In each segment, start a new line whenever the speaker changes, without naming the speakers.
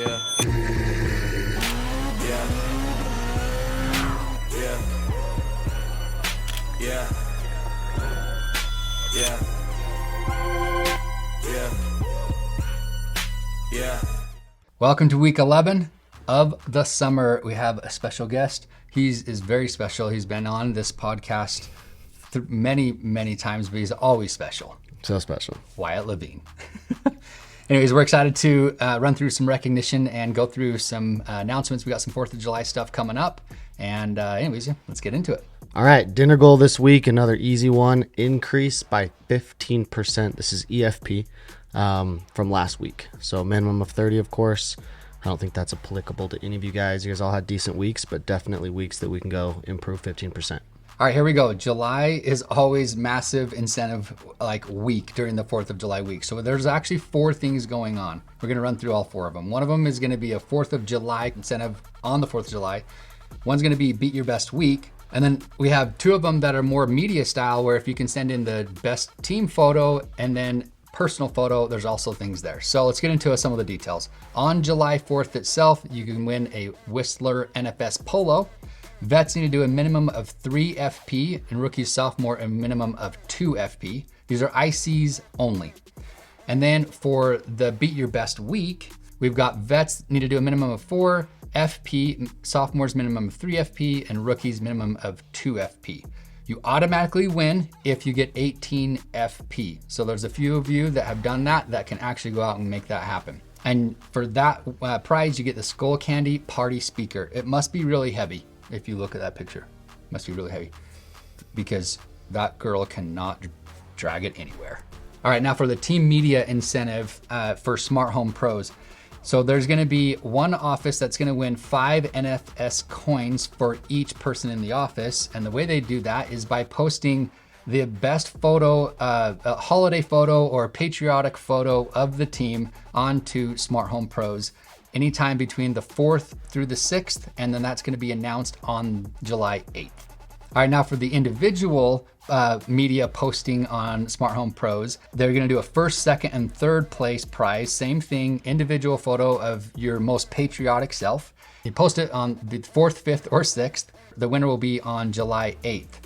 Yeah. Yeah. Yeah. Yeah. Yeah. Yeah. Yeah.
Welcome to week 11 of the summer. We have a special guest. He is very special. He's been on this podcast many times, but he's always special.
So special.
Wyatt Levine. Anyways, we're excited to run through some recognition and go through some announcements. We got some 4th of July stuff coming up. And anyways, let's get into it.
All right, dinner goal this week, another easy one, increase by 15%. This is EFP from last week. So minimum of 30, of course. I don't think that's applicable to any of you guys. You guys all had decent weeks, but definitely weeks that we can go improve 15%.
All right, here we go. July is always massive incentive week during the 4th of July week. So there's actually 4 things going on. We're going to run through all 4 of them. One of them is going to be a 4th of July incentive on the 4th of July. One's going to be beat your best week. And then we have 2 of them that are more media style, where if you can send in the best team photo and then personal photo, there's also things there. So let's get into some of the details. On July 4th itself, you can win a Whistler NFS Polo. Vets need to do a minimum of 3 FP, and rookies, sophomore, a minimum of 2 FP. These are ICs only. And then for the beat your best week, we've got vets need to do a minimum of 4 FP, sophomores minimum of 3 FP, and rookies minimum of 2 FP. You automatically win if you get 18 FP. So there's a few of you that have done that can actually go out and make that happen. And for that prize, you get the Skull Candy Party Speaker. It must be really heavy. If you look at that picture, it must be really heavy because that girl cannot drag it anywhere. All right, now for the team media incentive for Smart Home Pros. So there's gonna be one office that's gonna win 5 NFS coins for each person in the office. And the way they do that is by posting the best photo, a holiday photo or a patriotic photo of the team onto Smart Home Pros anytime between the 4th through the 6th, and then that's gonna be announced on July 8th. All right, now for the individual media posting on Smart Home Pros, they're gonna do a 1st, 2nd, and 3rd place prize. Same thing, individual photo of your most patriotic self. You post it on the 4th, 5th, or 6th. The winner will be on July 8th.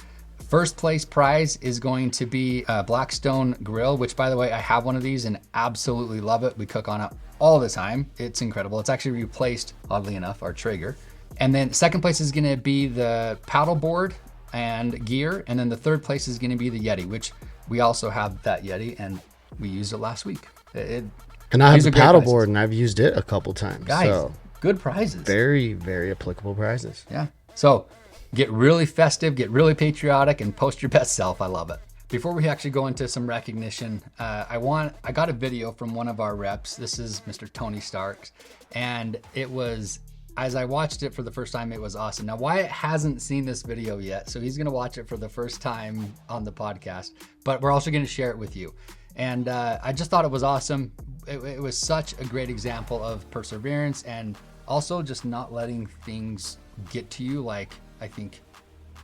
1st place prize is going to be a Blackstone grill, which, by the way, I have one of these and absolutely love it. We cook on it all the time. It's incredible. It's actually replaced, oddly enough, our Traeger. And then 2nd place is gonna be the paddle board and gear. And then the 3rd place is gonna be the Yeti, which we also have that Yeti and we used it last week.
And I have the paddle board and I've used it a couple times.
Guys,
so
good prizes.
Very, very applicable prizes.
Yeah. So get really festive, get really patriotic, and post your best self. I love it. Before we actually go into some recognition, I got a video from one of our reps. This is Mr. Tony Starks. And it was, as I watched it for the first time, it was awesome. Now, Wyatt hasn't seen this video yet, so he's gonna watch it for the first time on the podcast, but we're also gonna share it with you. And I just thought it was awesome. It was such a great example of perseverance and also just not letting things get to you. Like, I think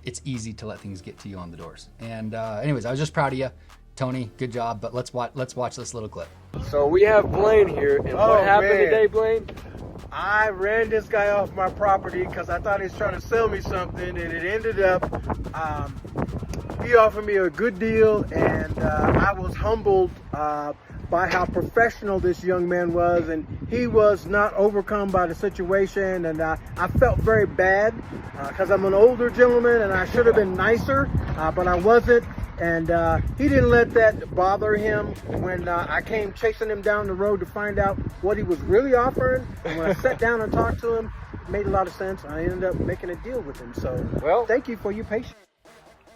it's easy to let things get to you on the doors. And anyways, I was just proud of you, Tony. Good job. But let's watch this little clip.
So we have Blaine here, and what happened today, Blaine?
I ran this guy off my property because I thought he was trying to sell me something, and it ended up he offered me a good deal, and I was humbled by how professional this young man was, and he was not overcome by the situation, and I felt very bad because I'm an older gentleman and I should have been nicer, but I wasn't. And he didn't let that bother him when I came chasing him down the road to find out what he was really offering. And when I sat down and talked to him, it made a lot of sense. I ended up making a deal with him. So, well, thank you for your patience.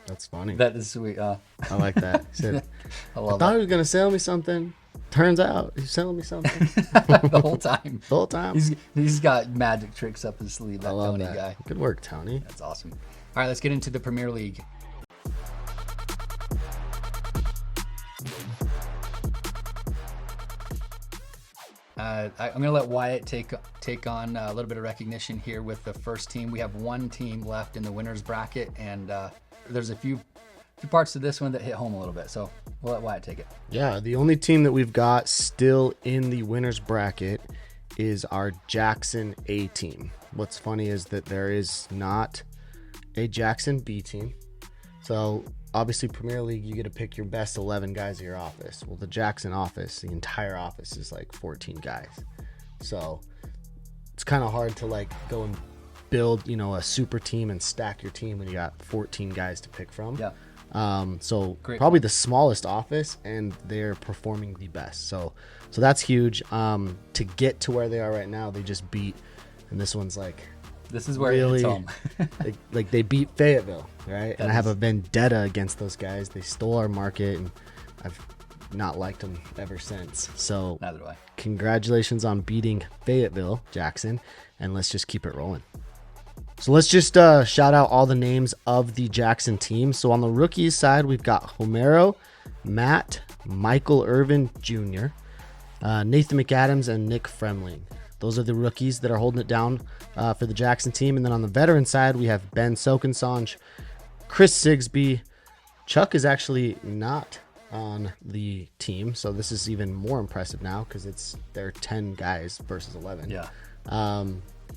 That's funny.
That is sweet.
I like that. He said,
I
thought he was going to sell me something. Turns out he's selling me something.
The whole time.
The whole time.
He's got magic tricks up his sleeve, that Tony
that
guy.
Good work, Tony.
That's awesome. All right, let's get into the Premier League. I'm going to let Wyatt take on a little bit of recognition here with the first team. We have one team left in the winner's bracket, and there's a few parts to this one that hit home a little bit. So we'll let Wyatt take it.
Yeah, the only team that we've got still in the winner's bracket is our Jackson A team. What's funny is that there is not a Jackson B team. So obviously Premier League, you get to pick your best 11 guys of your office. Well, the Jackson office, the entire office is like 14 guys. So it's kind of hard to like go and build, you know, a super team and stack your team when you got 14 guys to pick from.
Yeah.
So
Great
probably
point.
the smallest office, and they're performing the best. So that's huge. To get to where they are right now, they just beat, and this one's like,
This is where
really,
it's home.
like they beat Fayetteville, right? And I have
is-
a vendetta against those guys. They stole our market, and I've not liked them ever since. So
Neither do I.
congratulations on beating Fayetteville, Jackson, and let's just keep it rolling. So let's just shout out all the names of the Jackson team. So on the rookies side, we've got Homero, Matt, Michael Irvin Jr., Nathan McAdams, and Nick Fremling. Those are the rookies that are holding it down for the Jackson team. And then on the veteran side, we have Ben Sokensange, Chris Sigsby. Chuck is actually not on the team, so this is even more impressive now because they're 10 guys versus 11.
Yeah.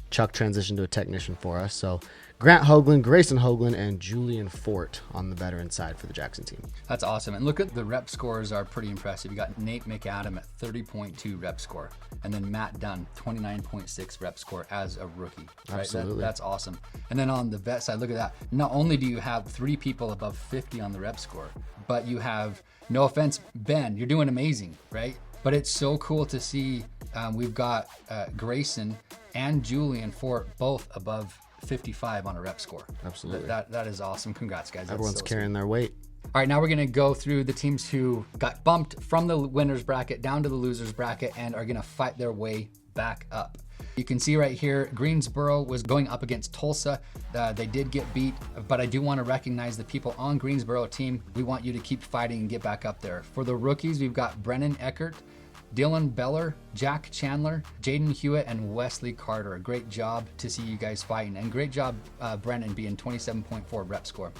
Chuck transitioned to a technician for us. So Grant Hoagland, Grayson Hoagland, and Julian Fort on the veteran side for the Jackson team.
That's awesome. And look at the rep scores are pretty impressive. You got Nate McAdam at 30.2 rep score. And then Matt Dunn, 29.6 rep score as a rookie. Right?
Absolutely.
That's awesome. And then on the vet side, look at that. Not only do you have 3 people above 50 on the rep score, but you have, no offense, Ben, you're doing amazing, right? But it's so cool to see we've got Grayson and Julian Fort both above 55 on a rep score.
Absolutely.
That is awesome. Congrats, guys. That's
Everyone's
so
carrying their weight.
All right, now we're going to go through the teams who got bumped from the winners bracket down to the losers bracket and are going to fight their way back up. You can see right here, Greensboro was going up against Tulsa. They did get beat, but I do want to recognize the people on Greensboro team. We want you to keep fighting and get back up there. For the rookies, we've got Brennan Eckert, Dylan Beller, Jack Chandler, Jaden Hewitt, and Wesley Carter. A great job to see you guys fighting, and great job, Brennan, being 27.4 rep score.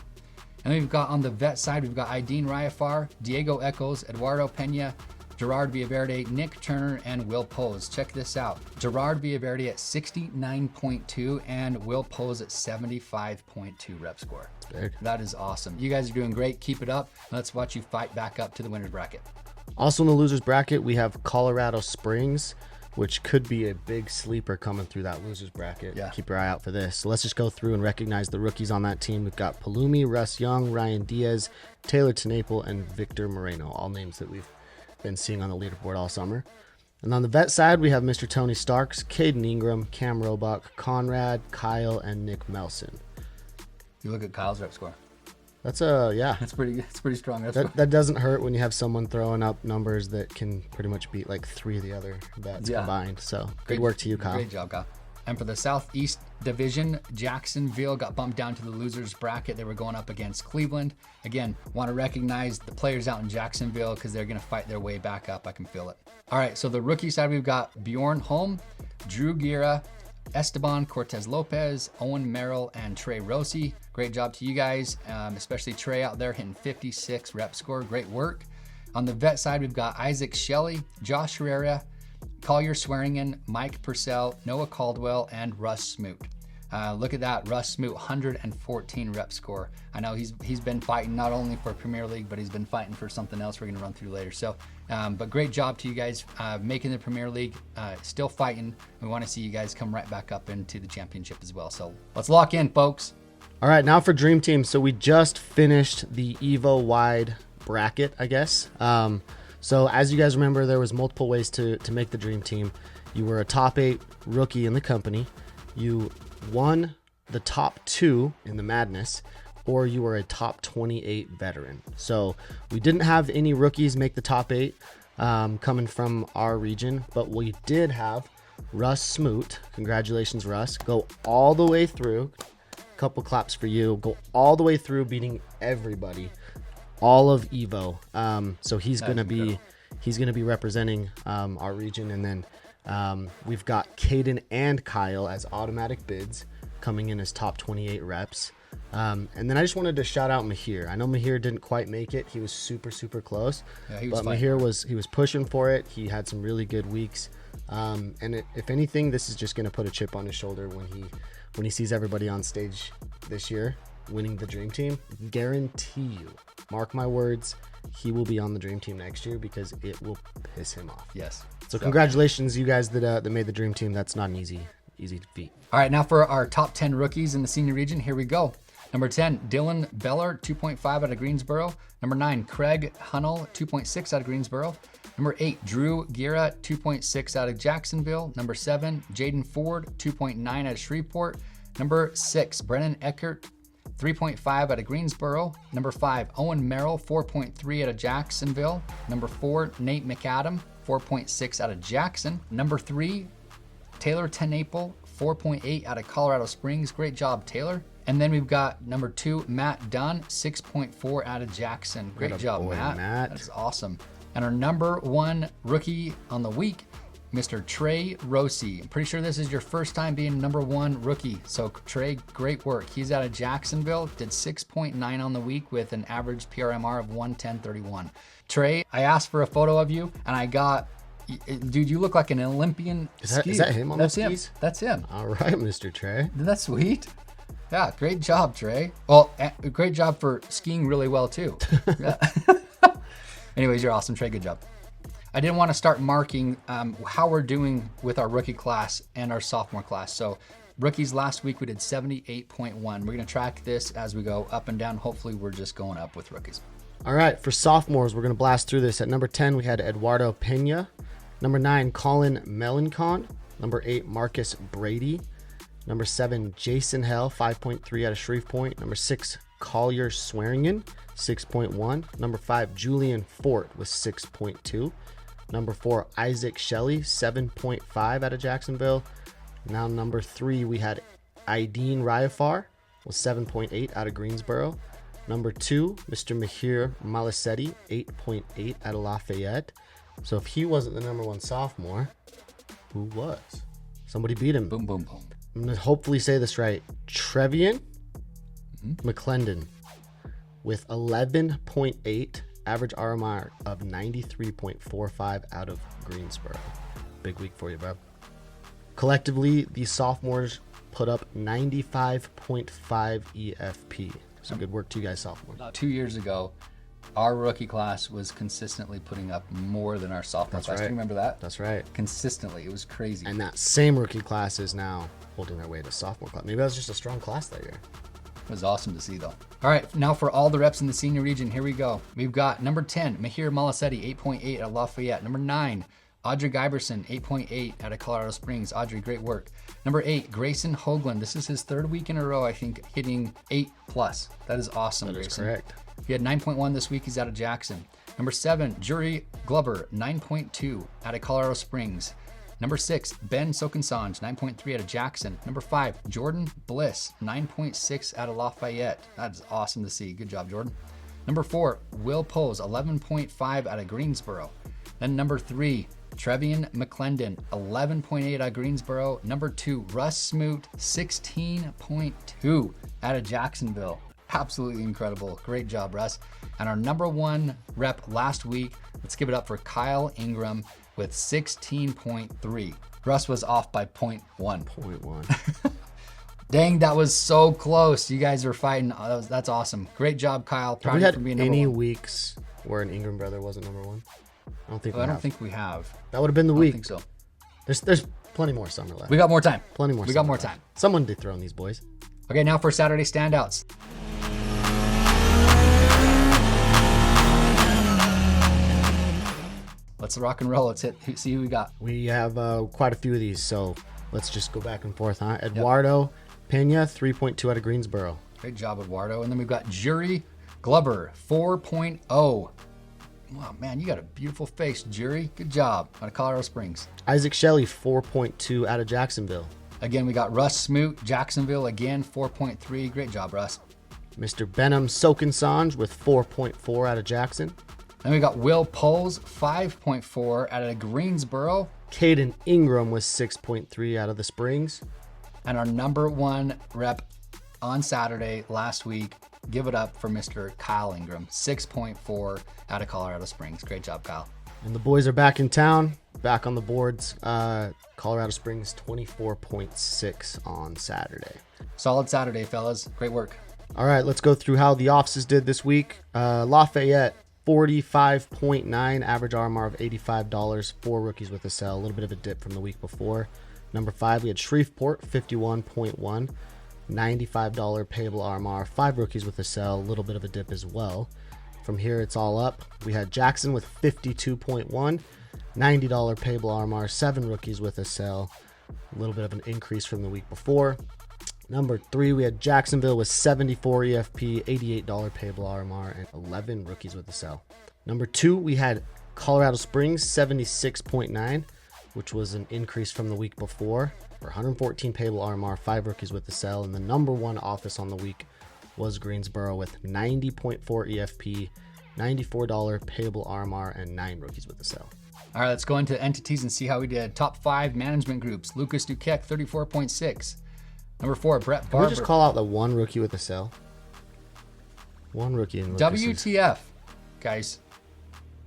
And then we've got on the vet side, we've got Aideen Ryafar, Diego Echols, Eduardo Pena, Gerard Villaverde, Nick Turner, and Will Pose. Check this out. Gerard Villaverde at 69.2 and Will Pose at 75.2 rep score.
Big.
That is awesome. You guys are doing great. Keep it up. Let's watch you fight back up to the winners bracket.
Also in the losers bracket, we have Colorado Springs, which could be a big sleeper coming through that losers bracket.
Yeah.
Keep your eye out for this. So let's just go through and recognize the rookies on that team. We've got Palumi, Russ Young, Ryan Diaz, Taylor Tenaple, and Victor Moreno, all names that we've been seeing on the leaderboard all summer. And on the vet side, we have Mr. Tony Starks, Caden Ingram, Cam Roebuck, Conrad, Kyle, and Nick Melson.
You look at Kyle's rep score.
That's yeah.
It's pretty strong. Rep score.
That doesn't hurt when you have someone throwing up numbers that can pretty much beat like 3 of the other bets combined. So good work to you, Kyle.
Great job, Kyle. And for the Southeast Division, Jacksonville got bumped down to the losers bracket. They were going up against Cleveland. Again, want to recognize the players out in Jacksonville because they're going to fight their way back up. I can feel it. All right, so the rookie side, we've got Bjorn Holm, Drew Gira, Esteban Cortez Lopez, Owen Merrill, and Trey Rossi. Great job to you guys, especially Trey out there hitting 56 rep score. Great work. On the vet side, we've got Isaac Shelley, Josh Herrera, Collier Swearingen, Mike Purcell, Noah Caldwell, and Russ Smoot. Look at that, Russ Smoot, 114 rep score. I know he's been fighting not only for Premier League, but he's been fighting for something else we're going to run through later. So, but great job to you guys making the Premier League, still fighting. We want to see you guys come right back up into the championship as well. So let's lock in, folks.
All right, now for Dream Team. So we just finished the Evo wide bracket, I guess. So as you guys remember, there was multiple ways to make the Dream Team. You were a top 8 rookie in the company. You won the top 2 in the Madness, or you were a top 28 veteran. So we didn't have any rookies make the top 8 coming from our region, but we did have Russ Smoot. Congratulations, Russ. Go all the way through. Couple claps for you. Go all the way through, beating everybody, all of Evo. So he's gonna be representing our region, and then we've got Caden and Kyle as automatic bids coming in as top 28 reps. And then I just wanted to shout out Mahir. I know Mahir didn't quite make it. He was super, super close.
Yeah, he was
but
fine.
Mahir was pushing for it. He had some really good weeks. If anything, this is just going to put a chip on his shoulder when he sees everybody on stage this year winning the Dream Team. Guarantee you, mark my words, he will be on the Dream Team next year because it will piss him off.
Yes.
So congratulations, you guys that made the Dream Team. That's not an easy feat.
All right, now for our top 10 rookies in the senior region, here we go. Number 10, Dylan Beller, 2.5 out of Greensboro. Number 9, Craig Hunnell, 2.6 out of Greensboro. Number 8, Drew Gira, 2.6 out of Jacksonville. Number 7, Jaden Ford, 2.9 out of Shreveport. Number 6, Brennan Eckert, 3.5 out of Greensboro. Number 5, Owen Merrill, 4.3 out of Jacksonville. Number 4, Nate McAdam, 4.6 out of Jackson. Number 3, Taylor Tenaple, 4.8 out of Colorado Springs. Great job, Taylor. And then we've got number 2, Matt Dunn, 6.4 out of Jackson. Great job, Matt. That's awesome. And our number 1 rookie on the week, Mr. Trey Rossi. I'm pretty sure this is your first time being number 1 rookie. So Trey, great work. He's out of Jacksonville, did 6.9 on the week with an average PRMR of 110.31. Trey, I asked for a photo of you and I got, dude, you look like an Olympian skier.
Is that him on the skis?
That's him.
All right, Mr. Trey.
Isn't that sweet? Yeah, great job, Trey. Well, great job for skiing really well too. Yeah. Anyways, you're awesome, Trey. Good job. I didn't want to start marking how we're doing with our rookie class and our sophomore class. So rookies last week, we did 78.1. We're going to track this as we go up and down. Hopefully we're just going up with rookies.
All right, for sophomores, we're going to blast through this. At number 10, we had Eduardo Pena. Number 9, Colin Melancon. Number 8, Marcus Brady. Number 7, Jason Hell, 5.3 out of Shreveport. Number 6, Collier Swearingen, 6.1. Number 5, Julian Fort with 6.2. Number 4, Isaac Shelley, 7.5 out of Jacksonville. Now number 3, we had Aideen Ryafar with 7.8 out of Greensboro. Number 2, Mr. Mahir Malasetti, 8.8 out of Lafayette. So if he wasn't the number 1 sophomore, who was? Somebody beat him.
Boom, boom, boom.
I'm going to hopefully say this right. Trevian McClendon with 11.8, average RMR of 93.45 out of Greensboro. Big week for you, bro. Collectively, these sophomores put up 95.5 EFP. So good work to you guys, sophomores.
2 years ago, our rookie class was consistently putting up more than our sophomore class.
right.
Do you remember that?
That's right.
Consistently. It was crazy.
And that same rookie class is now holding their way to sophomore class. Maybe that was just a strong class that year.
It was awesome to see, though. All right, now for all the reps in the senior region, here we go. We've got number 10, Mahir Malasetti, 8.8 out of Lafayette. Number 9, Audrey Giberson, 8.8 out of Colorado Springs. Audrey, great work. Number 8, Grayson Hoagland. This is his 3rd week in a row, I think, hitting 8+. That is awesome,
That is
Grayson.
correct.
He had 9.1 this week. He's out of Jackson. Number 7, Jury Glover, 9.2 out of Colorado Springs. Number 6, Ben Sokensange, 9.3 out of Jackson. Number 5, Jordan Bliss, 9.6 out of Lafayette. That's awesome to see. Good job, Jordan. Number 4, Will Pose, 11.5 out of Greensboro. Then number 3, Trevian McClendon, 11.8 out of Greensboro. Number 2, Russ Smoot, 16.2 out of Jacksonville. Absolutely incredible. Great job, Russ. And our number 1 rep last week, let's give it up for Kyle Ingram with 16.3. Russ was off by 0.1.
0.1.
Dang, that was so close. You guys were fighting. That's awesome. Great job, Kyle.
Have
Proud
we
of you
had
for being number
any
1.
weeks where an Ingram brother wasn't number 1? I don't think we
I
have.
don't think we have.
That would have been the
I
week.
think so.
There's plenty more summer left.
We got more time.
Plenty more.
We got
summer
more
left.
time.
Someone dethrone these boys.
Okay, now for Saturday standouts. Let's rock and roll. Let's see who we got.
We have quite a few of these, so let's just go back and forth, huh? Eduardo Pena, 3.2 out of Greensboro.
Great job, Eduardo. And then we've got Jury Glover, 4.0. Wow, man, you got a beautiful face, Jury. Good job out of Colorado Springs.
Isaac Shelley, 4.2 out of Jacksonville.
Again, we got Russ Smoot, Jacksonville, again, 4.3. Great job, Russ.
Mr. Benham Sokensange with 4.4 out of Jackson.
Then we got Will Poles, 5.4 out of Greensboro.
Caden Ingram with 6.3 out of the Springs.
And our number 1 rep on Saturday last week. Give it up for Mr. Kyle Ingram, 6.4 out of Colorado Springs. Great job, Kyle.
And the boys are back in town, back on the boards. Colorado Springs 24.6 on Saturday.
Solid Saturday, fellas. Great work.
All right, let's go through how the offices did this week. Lafayette, 45.9, average RMR of $85, 4 rookies with a sell, a little bit of a dip from the week before. Number 5, we had Shreveport, 51.1, $95 payable RMR, 5 rookies with a sell, a little bit of a dip as well. From here, it's all up. We had Jackson with 52.1, $90 payable RMR, 7 rookies with a sell, a little bit of an increase from the week before. Number 3, we had Jacksonville with 74 EFP, $88 payable RMR, and 11 rookies with a sell. Number 2, we had Colorado Springs, 76.9, which was an increase from the week before, for 114 payable RMR, 5 rookies with a sell. And the number 1 office on the week was Greensboro with 90.4 EFP, $94 payable RMR, and 9 rookies with a sell.
All right, let's go into entities and see how we did. Top 5 management groups. Lucas Duquette, 34.6. Number 4, Brett
Can
Barber.
we just call out the 1 rookie with a sell? 1 rookie in Lucas's.
WTF, guys.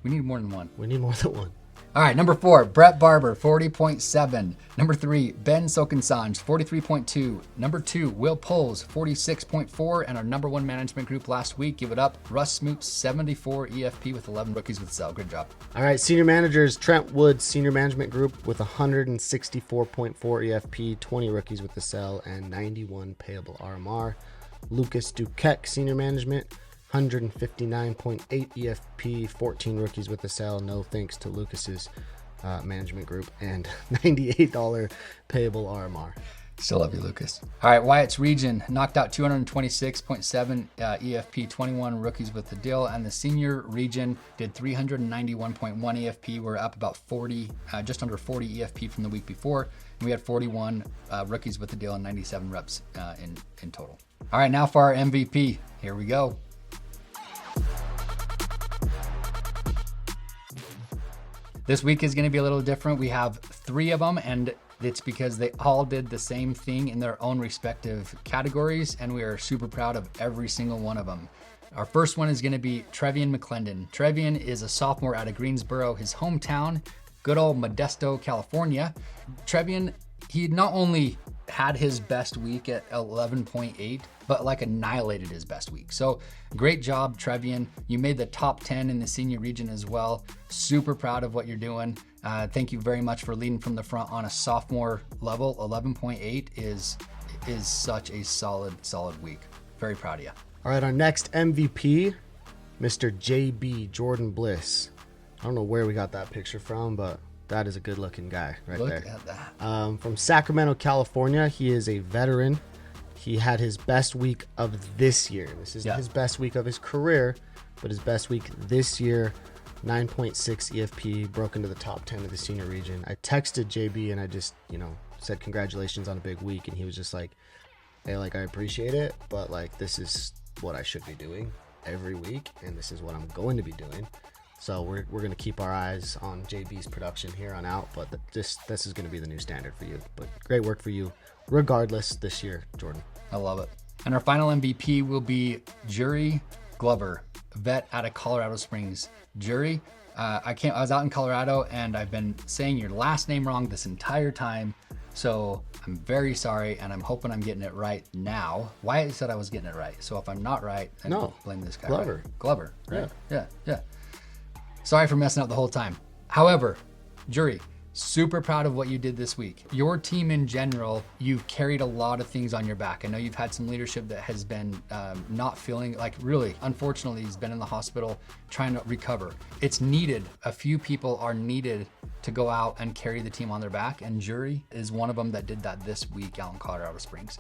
We need more than 1.
We need more than 1.
All right, number 4, Brett Barber, 40.7. Number 3, Ben Sokensanj, 43.2. Number 2, Will Poles, 46.4. And our number 1 management group last week, give it up, Russ Smoot, 74 EFP with 11 rookies with sell. Good job.
All right, senior managers, Trent Woods, senior management group with 164.4 EFP, 20 rookies with the sell, and 91 payable RMR. Lucas Duquette, senior management, 159.8 EFP, 14 rookies with the sell. No thanks to Lucas's management group, and $98 payable RMR.
Still love you, Lucas. All right, Wyatt's region knocked out 226.7 EFP, 21 rookies with the deal, and the senior region did 391.1 EFP. We're up about 40, just under 40 EFP from the week before. And we had 41 rookies with the deal and 97 reps in total. All right, now for our MVP. Here we go. This week is going to be a little different. We have 3 of them, and it's because they all did the same thing in their own respective categories, and we are super proud of every single one of them. Our first one is going to be Trevian McClendon. Trevian is a sophomore out of Greensboro, his hometown, good old Modesto, California. Trevian, he not only had his best week at 11.8, but like annihilated his best week. So great job, Trevian. You made the top 10 in the senior region as well. Super proud of what you're doing. Thank you very much for leading from the front on a sophomore level. 11.8 is such a solid week. Very proud of you.
All right, our next MVP, Mr. JB, Jordan Bliss. I don't know where we got that picture from, but that is a good looking guy right
Look
there.
at that.
From Sacramento, California. He is a veteran. He had his best week of this year. This is his best week of his career, but his best week this year, 9.6 EFP, broke into the top 10 of the senior region. I texted JB and I just, said congratulations on a big week. And he was just like, hey, I appreciate it, but this is what I should be doing every week. And this is what I'm going to be doing. So we're going to keep our eyes on JB's production here on out, but this is going to be the new standard for you. But great work for you regardless this year, Jordan.
I love it. And our final MVP will be Jury Glover, vet out of Colorado Springs. Jury, I was out in Colorado and I've been saying your last name wrong this entire time. So I'm very sorry, and I'm hoping I'm getting it right now. Wyatt said I was getting it right. So if I'm not right, then blame this guy.
Glover.
Right? Glover, right? Yeah. Sorry for messing up the whole time. However, Jury, super proud of what you did this week. Your team in general, you've carried a lot of things on your back. I know you've had some leadership that has been not feeling really, unfortunately, he's been in the hospital trying to recover. It's needed. A few people are needed to go out and carry the team on their back, and Jury is one of them that did that this week out in Colorado Springs.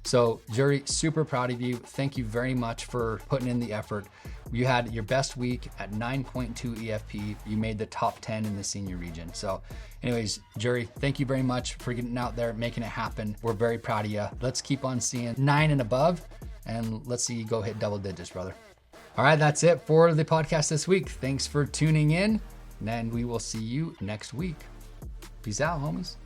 So, Jury, super proud of you. Thank you very much for putting in the effort. You had your best week at 9.2 EFP. You made the top 10 in the senior region. So anyways, Jury, thank you very much for getting out there, making it happen. We're very proud of you. Let's keep on seeing 9 and above, and let's see you go hit double digits, brother. All right, that's it for the podcast this week. Thanks for tuning in, and we will see you next week. Peace out, homies.